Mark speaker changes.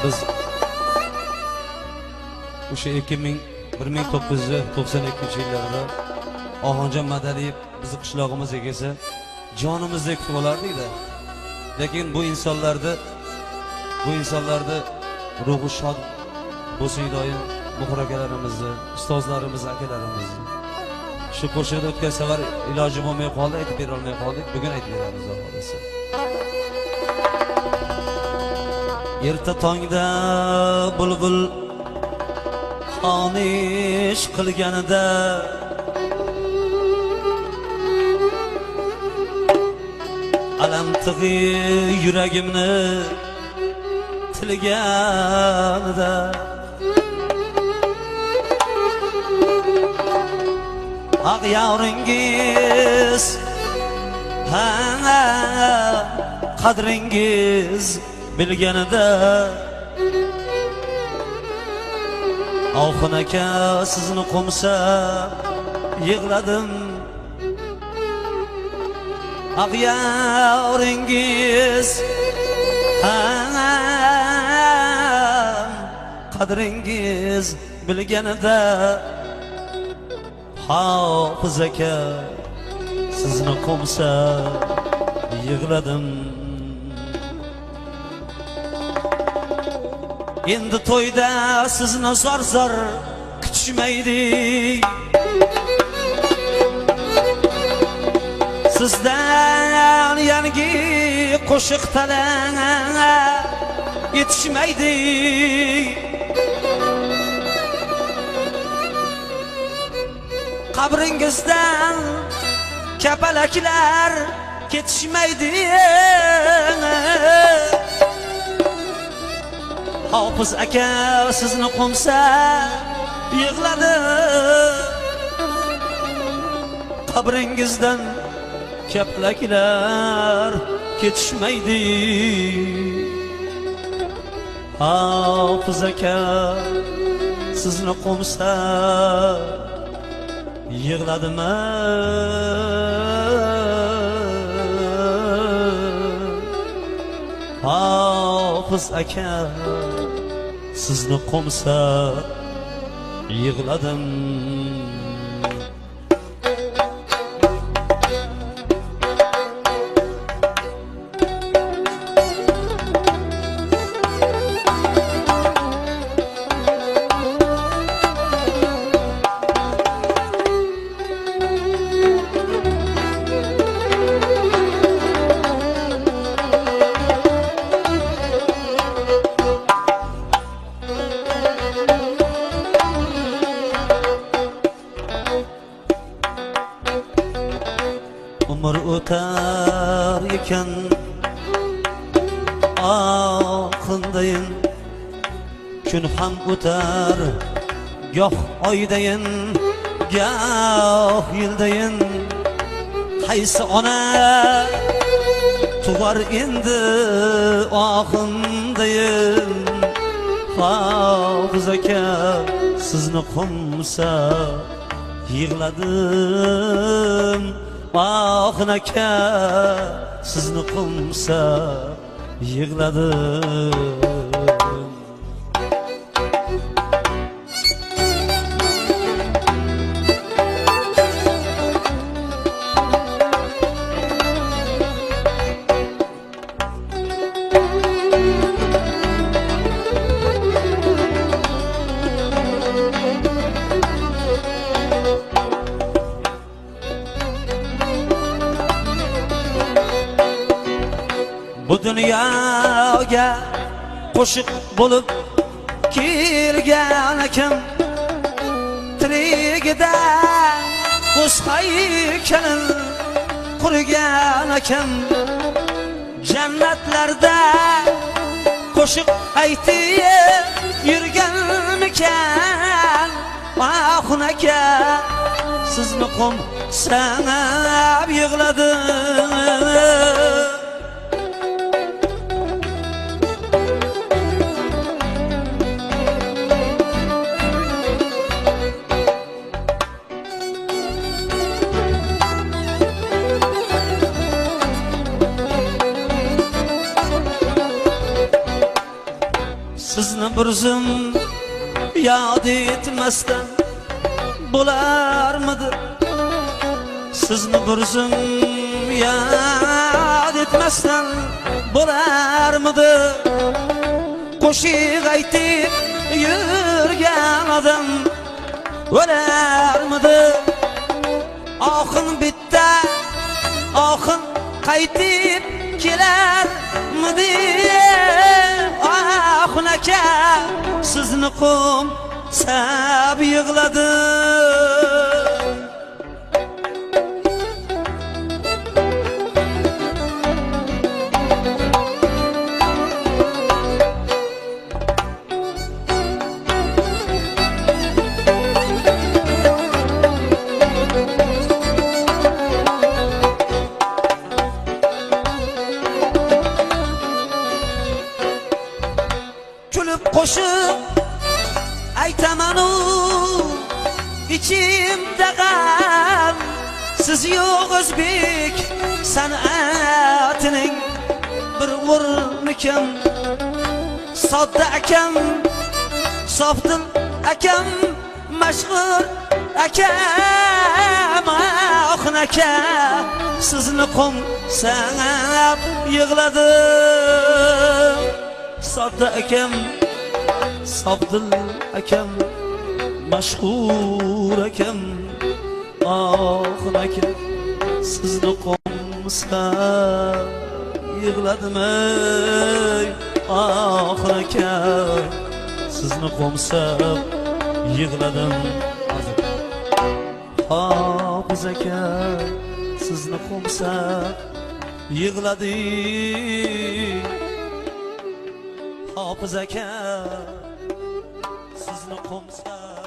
Speaker 1: Biz o'sha 1992-yillarda Oxonjon Madaliyev bizni qishlog'imizga kelsa jonimizdek kutib olardik-da. Lekin bu insonlarda ruhi shod bo'lsin doim muxbir akalarimizni, ustozlarimiz, akalarimizni. Shu qo'shiqda o'tgan safar iloji bo'lmay qoldi, aytib bera olmay qoldik. Bugun aytib beramiz xohlasa. Erta tongda bulbul xonish qilganida alam tig'i yuragimni tilganida aq yavringiz qadringiz bilganida Oxun aka sizni qo'msab yig'ladim. Aq yavringiz qadringiz bilganida Hofiz aka sizni qo'msab yig'ladim. Endi to'yda sizni zor kutishmaydi. Sizdan yangi qo'shiq talab yetishmaydi. Qabringizdan kapalaklar ketishmaydi. Hofiz aka sizni qo'msab yig'ladi. Qabringizdan kapalaklar ketishmaydi. Hofiz aka sizni qo'msab yig'ladimi? Hofiz aka sizni qo'msab yig'ladim. Umr o'tar ekan oxindayin, kun ham o'tar goh oydayin, goh yildayin. Qaysi ona tug'ar endi oxindayin? Hofiz aka sizni qo'msab yig'ladim. Oxun aka sizni qo'msab yig'ladim. Bu dunyoga qo'shiq bo'lib kelgan ekan, tirigida o'z haykalin qurgan ekan. Jannatlarda qo'shiq aytib yurganmikan? Oxun aka sizni qo'msab yig'ladim. sizni bir zum yod etmasdan bo'larmidi? Sizni bir zum yod etmasdan bo'larmidi? Qo'shiq aytib yurgan odam o'larmidi? Oxin bitta oxin qaytib kelarmidi? Oxin aka sizni qo'msab yig'ladi. Kulib qo'shib aytamanu ichimda g'am, siz yo'q o'zbek san'atining bir o'rni kam. Sodda akam, sofdil akam, mashhur akam, oxin aka sizni qo'msab yig'ladi. Sodda akam, sofdil akam, mashhur akam, oxin aka sizni qo'msab yig'ladim. Oxin aka sizni qo'msab yig'ladim. Hofiz aka sizni qo'msab yig'ladi. Hofiz aka sizni qo'msab